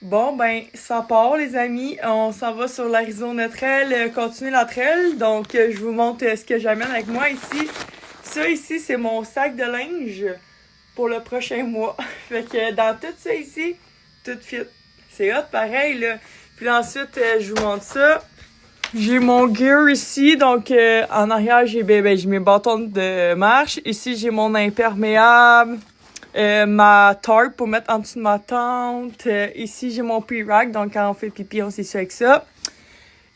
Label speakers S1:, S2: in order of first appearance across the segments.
S1: Bon, ben, ça part, les amis. On s'en va sur l'Arizona Trail, continuer la trail. Donc, je vous montre ce que j'amène avec moi ici. Ça, ici, c'est mon sac de linge pour le prochain mois. Fait que dans tout ça ici, tout fit. C'est hot, pareil, là. Puis ensuite, je vous montre ça. J'ai mon gear ici. Donc, en arrière, j'ai mes bâtons de marche. Ici, j'ai mon imperméable. Ma tarp pour mettre en dessous de ma tente. Ici, j'ai mon pre-rack, donc quand on fait pipi, on s'essuie avec ça.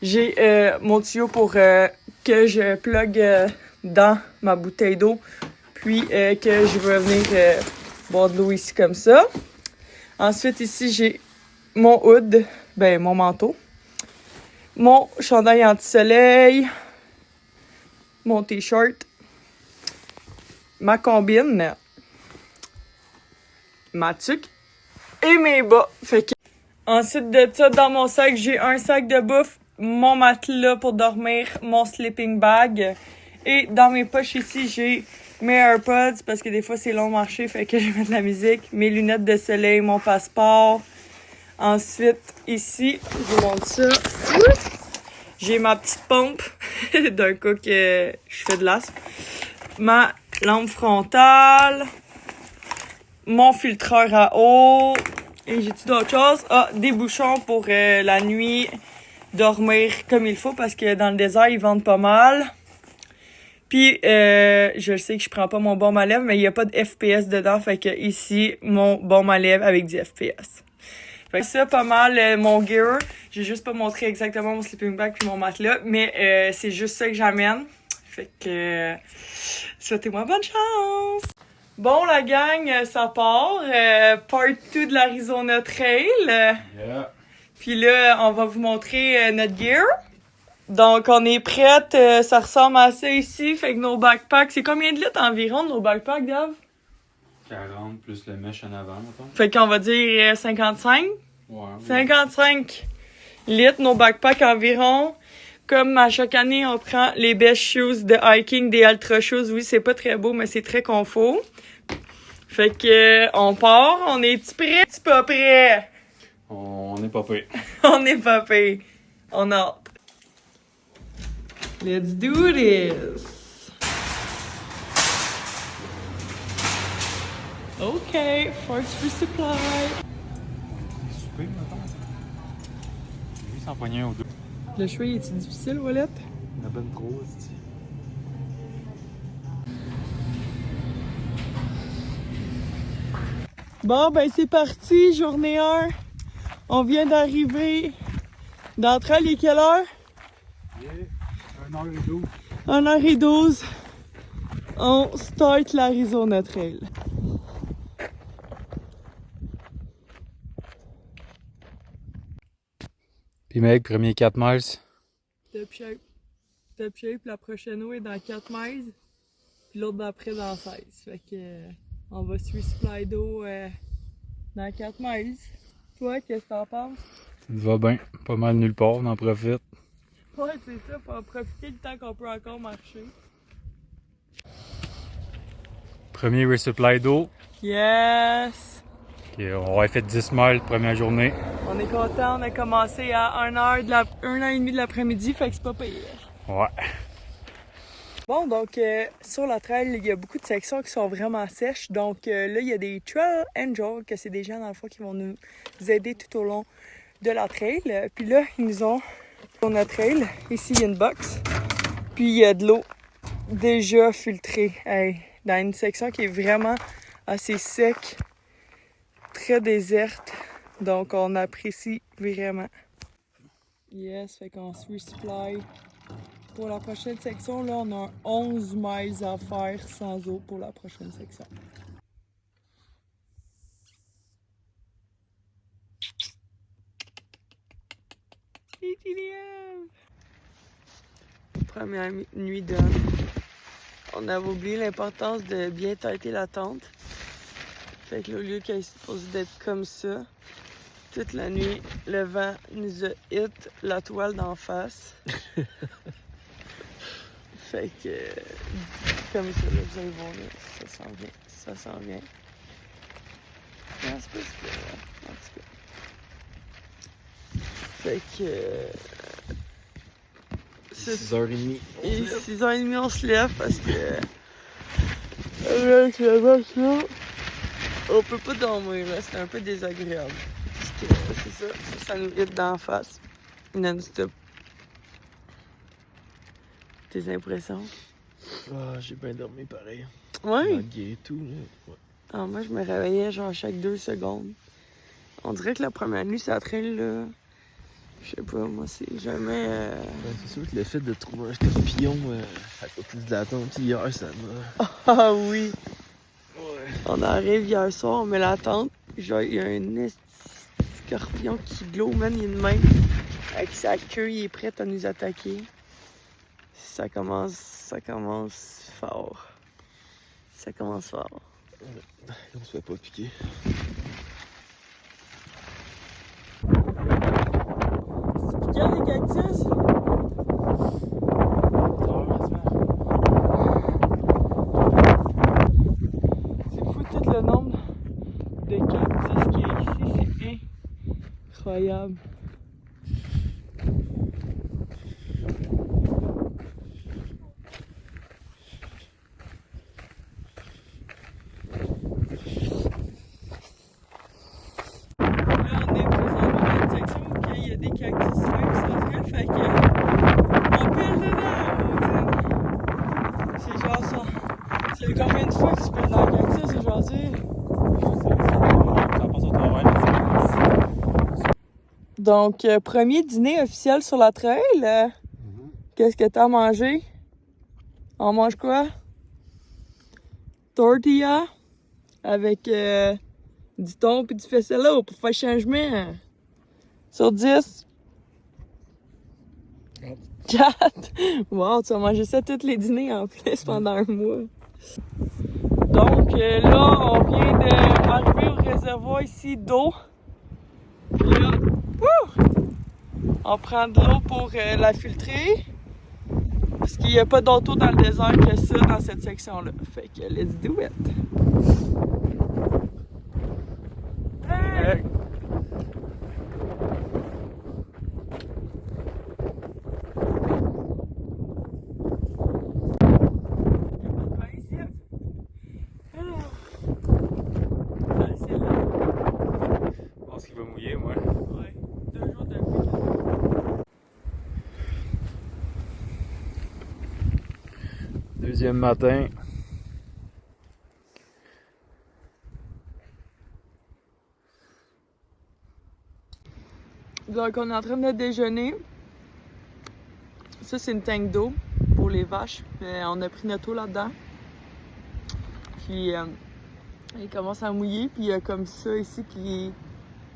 S1: J'ai mon tuyau pour que je plug dans ma bouteille d'eau, puis que je vais venir boire de l'eau ici comme ça. Ensuite, ici, j'ai mon hood, mon manteau, mon chandail anti-soleil, mon t-shirt, ma combine, ma tuque et mes bas. Fait que ensuite de ça, dans mon sac, j'ai un sac de bouffe, mon matelas pour dormir, mon sleeping bag. Et dans mes poches ici, j'ai mes AirPods parce que des fois c'est long marcher, fait que je mets de la musique, mes lunettes de soleil, mon passeport. Ensuite, ici, je vous montre ça. J'ai ma petite pompe d'un coup que je fais de l'asthme. Ma lampe frontale. Mon filtreur à eau. Et j'ai-tu d'autres choses? Ah, des bouchons pour la nuit, dormir comme il faut parce que dans le désert, ils vendent pas mal. Puis, je sais que je prends pas mon baume à lèvres, mais il y a pas de FPS dedans. Fait que ici, mon baume à lèvres avec du FPS. Fait que ça, pas mal mon gear. J'ai juste pas montré exactement mon sleeping bag puis mon matelas, mais c'est juste ça que j'amène. Fait que souhaitez-moi bonne chance! Bon, la gang, ça part. Part 2 de l'Arizona Trail.
S2: Yeah.
S1: Puis là, on va vous montrer notre gear. Donc, on est prête. Ça ressemble à ça ici. Fait que nos backpacks, c'est combien de litres environ, nos backpacks, Dave?
S2: 40 plus le mesh en avant, mettons.
S1: Fait qu'on va dire 55.
S2: Ouais.
S1: 55 litres, nos backpacks environ. Comme à chaque année, on prend les best shoes de hiking, des ultra shoes. Oui, c'est pas très beau, mais c'est très confort. Fait que on part. On est-tu prêt? Tu pas prêt?
S2: On n'est pas prêt.
S1: On est pas prêt. On a hâte. Let's do this! OK, first resupply.
S2: Super, mettons. Lui, s'en pognait un ou deux.
S1: Le choix, est-tu difficile, Wallet?
S2: La bonne trop, c'est
S1: Bon, ben c'est parti, journée 1. On vient d'arriver. D'entrée, il est quelle heure?
S2: Yeah. 1h12.
S1: 1h12. On start l'Arizona Trail.
S2: Puis mec, premier 4 miles.
S1: Top shape. Top shape, la prochaine eau est dans 4 miles. Puis l'autre d'après dans 16. Fait que on va suivre supply d'eau dans 4 miles. Toi, qu'est-ce que t'en penses?
S2: Ça te va bien. Pas mal nulle part, on en profite.
S1: Ouais, c'est ça, faut en profiter le temps qu'on peut encore marcher.
S2: Premier resupply d'eau.
S1: Yes!
S2: Okay, on aurait fait 10 miles première journée.
S1: On est content, on a commencé à 1h30 de l'après-midi, fait que c'est pas pire.
S2: Ouais.
S1: Bon, donc sur la trail, il y a beaucoup de sections qui sont vraiment sèches. Donc là, il y a des Trail Angels, que c'est des gens dans le fond qui vont nous aider tout au long de la trail. Puis là, ils nous ont sur notre trail. Ici, il y a une box. Puis il y a de l'eau déjà filtrée. Hey, dans une section qui est vraiment assez sec, très déserte. Donc on apprécie vraiment. Yes, fait qu'on se resupply. Pour la prochaine section, là, on a 11 miles à faire sans eau pour la prochaine section. Première nuit d'homme. On avait oublié l'importance de bien têter la tente. Fait que là, au lieu qu'elle est supposée d'être comme ça, toute la nuit, le vent nous a hit la toile d'en face. Fait que, comme ça, là, vous allez voir, là, ça s'en vient, ça s'en vient. Non, c'est pas super, en tout cas. Fait que...
S2: 6h30.
S1: Et 6h30, on se lève parce que... Avec la vache là, on peut pas dormir là, c'est un peu désagréable. Parce que c'est ça nous hit d'en face. Non-stop. Tes impressions?
S2: Ah, j'ai bien dormi pareil.
S1: Ouais?
S2: Lagué et tout, là. Ouais.
S1: Ah, moi, je me réveillais genre chaque 2 secondes. On dirait que la première nuit, ça traîne là. Je sais pas, moi, c'est jamais...
S2: Ouais, c'est sûr que le fait de trouver un scorpion, ça coûte plus de l'attente. Hier, ça m'a...
S1: Ah oui!
S2: Ouais.
S1: On arrive hier soir, on met la tente. Genre, il y a un esti scorpion qui glow, man, il est de même. Avec sa queue, il est prêt à nous attaquer. Ça commence fort. Ça commence fort.
S2: On se fait pas piquer.
S1: Tu regardes les cactus? C'est fou tout le nombre de cactus qu'il y a ici, c'est incroyable. Là, on est présentement dans une section où il y a des cactus verts centrales, fait que on pile dedans, c'est genre ça. C'est combien de fois que tu pèles dans le cactus aujourd'hui?
S2: Ça passe au travail.
S1: Donc, premier dîner officiel sur la trail. Qu'est-ce que t'as mangé? On mange quoi? Tortilla avec du thon et du faisceau pour faire changement. Sur 10? 4. Wow, tu vas manger ça tous les dîners en plus pendant un mois. Donc là, on vient d'arriver au réservoir ici d'eau. Puis là, on prend de l'eau pour la filtrer. Parce qu'il n'y a pas d'autre eau dans le désert que ça dans cette section-là. Fait que let's do it! Hey!
S2: Je pense qu'il va mouiller, moi.
S1: Ouais, 2 jours de pluie.
S2: Deuxième matin.
S1: Donc, on est en train de déjeuner. Ça, c'est une tank d'eau pour les vaches. On a pris notre eau là-dedans. Puis, il commence à mouiller. Puis, il y a comme ça ici qui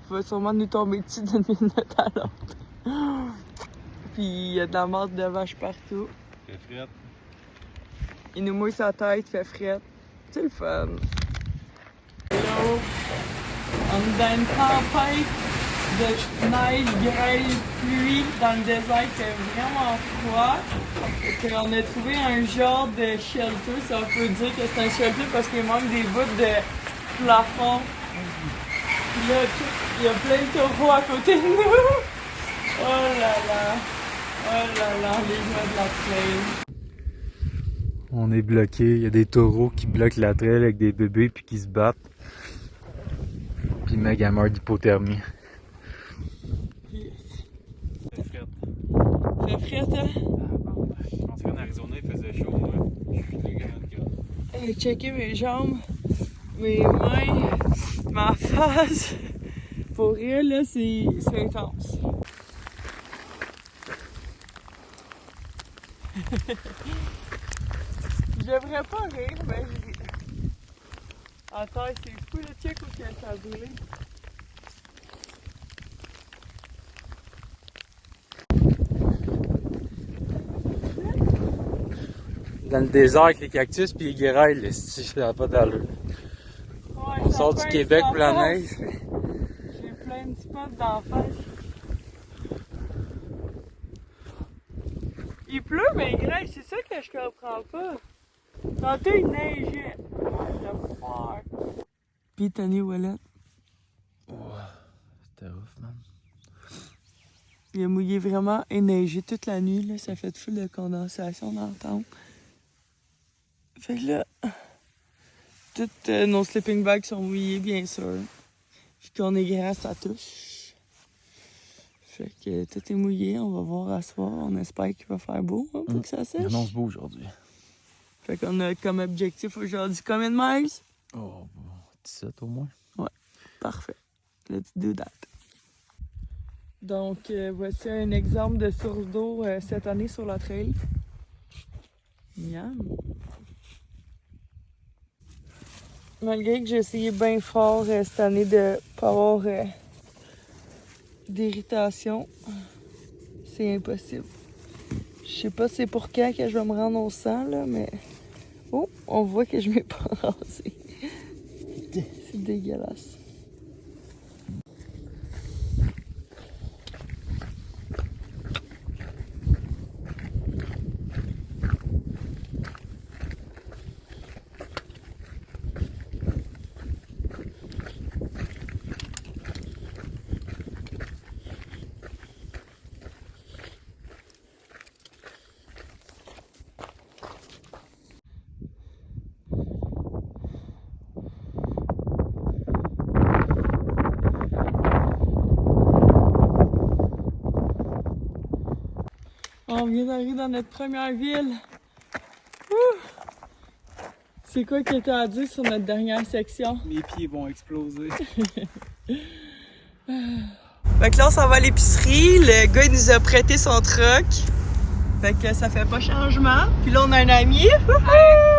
S1: va sûrement nous tomber dessus d'une minute à l'autre. Puis, il y a de la marde de vache partout.
S2: Fait frette.
S1: Il nous mouille sa tête, il fait frette. C'est le fun. Hello! On est dans une tempête de neige, grêle, pluie dans le désert, il fait vraiment froid. Et on a trouvé un genre de shelter, ça on peut dire que c'est un shelter parce qu'il manque des bouts de plafond. Puis là, il y a plein de taureaux à côté de nous. Oh là là! Oh là là, les joies de la trail.
S2: On est bloqué. Il y a des taureaux qui bloquent la trail avec des bébés puis qui se battent. Puis Meg a meurt d'hypothermie.
S1: Yes.
S2: Fait frette.
S1: Fait frette, hein?
S2: Je pensais qu'en Arizona il faisait chaud, moi. Je suis plus grand que ça.
S1: Checker mes jambes, mes mains, ma face. Pour rire, là, c'est intense. Je devrais pas rire, mais je ris. Attends, c'est fou, le check où ça a brûlé.
S2: Dans le désert avec les cactus puis les guérelles, si ça n'a pas d'allure.
S1: Ouais,
S2: On
S1: ça
S2: sort du
S1: pince
S2: Québec
S1: d'en
S2: pour la
S1: face.
S2: neige.
S1: J'ai plein de spots d'en face. Il pleut, mais il grêle, c'est ça que je comprends pas. Tantôt, il neigeait. What the fuck? Pis Tony Wallet.
S2: C'était rough, man.
S1: Il a mouillé vraiment et neigé toute la nuit, là. Ça fait full de condensation dans le temple. Fait que là, toutes nos sleeping bags sont mouillés, bien sûr. Puis qu'on est grand, ça touche. Fait que tout est mouillé, on va voir à soir. On espère qu'il va faire beau hein, pour que ça sèche.
S2: Il annonce beau aujourd'hui.
S1: Fait qu'on a comme objectif aujourd'hui combien de miles?
S2: Oh, 17 au moins.
S1: Ouais, parfait. Let's do that. Donc, voici un exemple de source d'eau cette année sur la trail. Miam! Malgré que j'ai essayé bien fort cette année de pas avoir d'irritation, c'est impossible. Je sais pas c'est pour quand que je vais me rendre au sang, là, mais... Oh, on voit que je m'ai pas rasé. C'est dégueulasse. On vient d'arriver dans notre première ville. Ouh! C'est quoi que t'as à dire sur notre dernière section?
S2: Mes pieds vont exploser.
S1: Fait que là, on s'en va à l'épicerie. Le gars, il nous a prêté son truck. Fait que ça fait pas changement. Puis là, on a un ami. Wouhou!